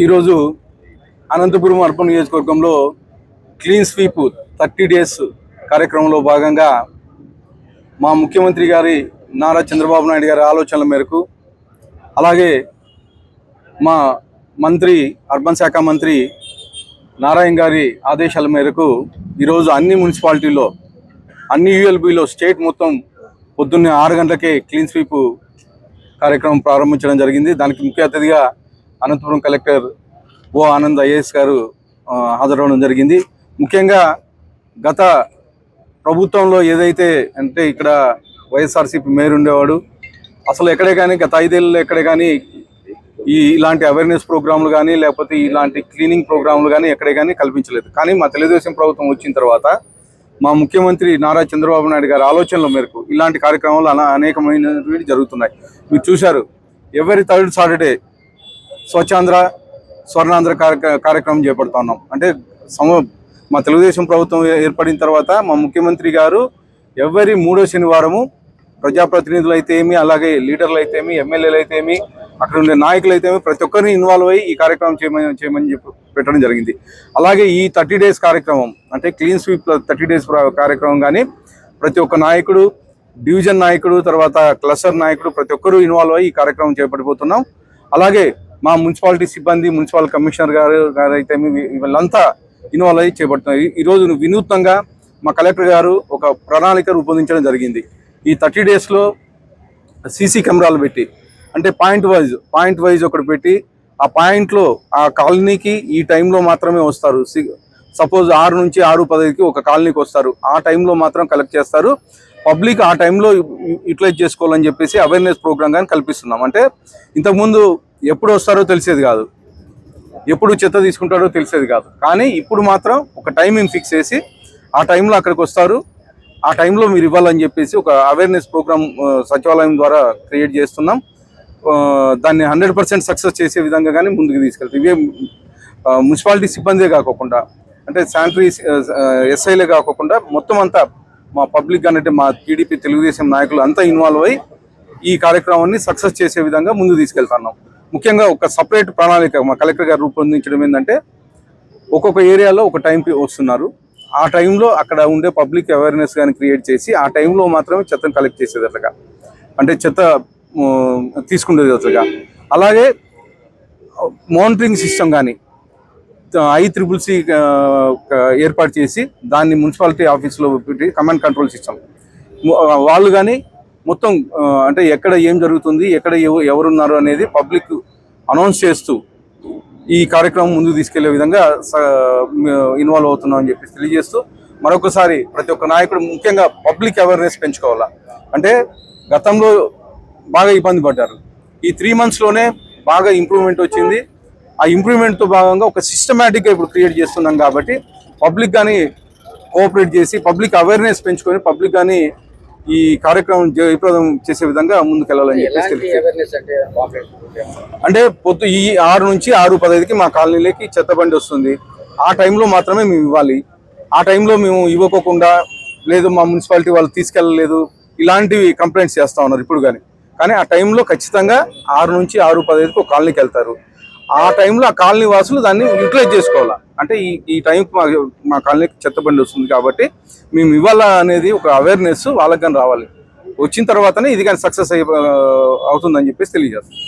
ఈరోజు అనంతపురం అర్బన్ నియోజకవర్గంలో clean sweep 30 days కార్యక్రమంలో భాగంగా మా ముఖ్యమంత్రి గారి నారా చంద్రబాబు నాయుడు గారి ఆలోచనల మేరకు అలాగే మా మంత్రి అర్బన్ శాఖ మంత్రి నారాయణ గారి ఆదేశాల మేరకు ఈరోజు అన్ని మున్సిపాలిటీల్లో అన్ని యూఎల్బీలో స్టేట్ మొత్తం పొద్దున్నే 6 గంటలకే క్లీన్ స్వీప్ కార్యక్రమం ప్రారంభించడం జరిగింది. దానికి ముఖ్య అతిథిగా అనంతపురం కలెక్టర్ ఓ ఆనంద్ ఐఏఎస్ గారు హాజరవడం జరిగింది. ముఖ్యంగా గత ప్రభుత్వంలో ఏదైతే అంటే ఇక్కడ వైఎస్ఆర్సీపీ మేయర్ ఉండేవాడు, అసలు ఎక్కడే కానీ గత 5 ఏళ్ళలో ఎక్కడే కానీ ఇలాంటి అవేర్నెస్ ప్రోగ్రాంలు కానీ లేకపోతే ఇలాంటి క్లీనింగ్ ప్రోగ్రాంలు కానీ ఎక్కడే కానీ కల్పించలేదు. కానీ మా తెలుగుదేశం ప్రభుత్వం వచ్చిన తర్వాత మా ముఖ్యమంత్రి నారా చంద్రబాబు నాయుడు గారి ఆలోచనల మేరకు ఇలాంటి కార్యక్రమాలు అనేకమైనవి జరుగుతున్నాయి. మీరు చూశారు, ఎవరి థర్డ్ సాటర్డే స్వచ్ఛాంధ్ర స్వర్ణాంధ్ర కార్యక్రమం చేపడుతూ ఉన్నాం. అంటే మా తెలుగుదేశం ప్రభుత్వం ఏర్పడిన తర్వాత మా ముఖ్యమంత్రి గారు ఎవరి 3వ శనివారము ప్రజాప్రతినిధులు అయితే ఏమి, అలాగే లీడర్లు అయితే ఏమి, ఎమ్మెల్యేలు అయితే ఏమి, అక్కడ ఉండే నాయకులు అయితే ఏమి, ప్రతి ఒక్కరిని ఇన్వాల్వ్ అయ్యి ఈ కార్యక్రమం చేయమని చెప్పి పెట్టడం జరిగింది. అలాగే ఈ 30 డేస్ కార్యక్రమం అంటే క్లీన్ స్వీప్ 30 డేస్ కార్యక్రమం కానీ ప్రతి ఒక్క నాయకుడు, డివిజన్ నాయకుడు, తర్వాత క్లస్టర్ నాయకుడు ప్రతి ఒక్కరూ ఇన్వాల్వ్ అయ్యి ఈ కార్యక్రమం చేపట్టిపోతున్నాం. అలాగే మా మున్సిపాలిటీ సిబ్బంది, మున్సిపల్ కమిషనర్ గారు అయితే వీళ్ళంతా ఇన్వాల్వ్ అయ్యి చేపడుతున్నారు. ఈరోజు వినూత్నంగా మా కలెక్టర్ గారు ఒక ప్రణాళిక రూపొందించడం జరిగింది. ఈ 30 డేస్లో సీసీ కెమెరాలు పెట్టి అంటే పాయింట్ వైజ్ ఒకటి పెట్టి ఆ పాయింట్లో ఆ కాలనీకి ఈ టైంలో మాత్రమే వస్తారు. సపోజ్ 6 నుంచి 6:15కి ఒక కాలనీకి వస్తారు. ఆ టైంలో మాత్రం కలెక్ట్ చేస్తారు. పబ్లిక్ ఆ టైంలో యూటిలైజ్ చేసుకోవాలని చెప్పేసి అవేర్నెస్ ప్రోగ్రామ్ కానీ కల్పిస్తున్నాం. అంటే ఇంతకుముందు ఎప్పుడు వస్తారో తెలిసేది కాదు, ఎప్పుడు చెత్త తీసుకుంటారో తెలిసేది కాదు. కానీ ఇప్పుడు మాత్రం ఒక టైమింగ్ ఫిక్స్ చేసి ఆ టైంలో అక్కడికి వస్తారు, ఆ టైంలో మీరు ఇవ్వాలని చెప్పేసి ఒక అవేర్నెస్ ప్రోగ్రామ్ సచివాలయం ద్వారా క్రియేట్ చేస్తున్నాం. దాన్ని 100% సక్సెస్ చేసే విధంగా కానీ ముందుకు తీసుకెళ్తాం. ఇవే మున్సిపాలిటీ సిబ్బందే కాకుండా అంటే శానిటరీ ఎస్ఐలే కాకుండా మొత్తం అంతా మా పబ్లిక్ అంటే మా టీడీపీ తెలుగుదేశం నాయకులు అంతా ఇన్వాల్వ్ అయ్యి ఈ కార్యక్రమాన్ని సక్సెస్ చేసే విధంగా ముందుకు తీసుకెళ్తున్నాం. ముఖ్యంగా ఒక సపరేట్ ప్రణాళిక మా కలెక్టర్ గారు రూపొందించడం ఏంటంటే ఒక్కొక్క ఏరియాలో ఒక టైంకి వస్తున్నారు. ఆ టైంలో అక్కడ ఉండే పబ్లిక్ అవేర్నెస్ కానీ క్రియేట్ చేసి ఆ టైంలో మాత్రమే చెత్తను కలెక్ట్ చేసేటట్లుగా అంటే చెత్త తీసుకునేటట్లుగా, అలాగే మానిటరింగ్ సిస్టమ్ కానీ ICCC ఏర్పాటు చేసి దాన్ని మున్సిపాలిటీ ఆఫీస్లో పెట్టి కమాండ్ కంట్రోల్ సిస్టమ్ వాళ్ళు కానీ మొత్తం అంటే ఎక్కడ ఏం జరుగుతుంది, ఎక్కడ ఎవరున్నారు అనేది పబ్లిక్ అనౌన్స్ చేస్తూ ఈ కార్యక్రమం ముందుకు తీసుకెళ్లే విధంగా ఇన్వాల్వ్ అవుతున్నాం అని చెప్పి తెలియజేస్తూ మరొకసారి ప్రతి ఒక్క నాయకుడు ముఖ్యంగా పబ్లిక్ అవేర్నెస్ పెంచుకోవాలా. అంటే గతంలో బాగా ఇబ్బంది పడ్డారు, ఈ 3 monthsలోనే బాగా ఇంప్రూవ్మెంట్ వచ్చింది. ఆ ఇంప్రూవ్మెంట్తో భాగంగా ఒక సిస్టమేటిక్గా ఇప్పుడు క్రియేట్ చేస్తున్నాం కాబట్టి పబ్లిక్ కానీ కోఆపరేట్ చేసి పబ్లిక్ అవేర్నెస్ పెంచుకొని పబ్లిక్ కానీ ఈ కార్యక్రమం జయప్రదం చేసే విధంగా ముందుకెళ్ళాలని చెప్పేసి అంటే ఈ 6 నుంచి 6:15కి మా కాలనీలోకి చెత్త బండి వస్తుంది. ఆ టైంలో మాత్రమే మేము ఇవ్వాలి. ఆ టైంలో మేము ఇవ్వకోకుండా లేదు మా మున్సిపాలిటీ వాళ్ళు తీసుకెళ్ళలేదు ఇలాంటివి కంప్లైంట్స్ చేస్తూ ఉన్నారు ఇప్పుడు కానీ ఆ టైంలో ఖచ్చితంగా 6 నుంచి 6:15కి ఒక కాలనీకి వెళ్తారు. ఆ టైంలో ఆ కాలనీ వాసులు దాన్ని యూటిలైజ్ చేసుకోవాలా. అంటే ఈ టైంకి మా కాలనీకి చెత్త బండి వస్తుంది కాబట్టి మేము ఇవ్వాలా అనేది ఒక అవేర్నెస్ వాళ్ళకి కానీ రావాలి. వచ్చిన తర్వాతనే ఇది కానీ సక్సెస్ అవుతుందని చెప్పేసి తెలియజేస్తాం.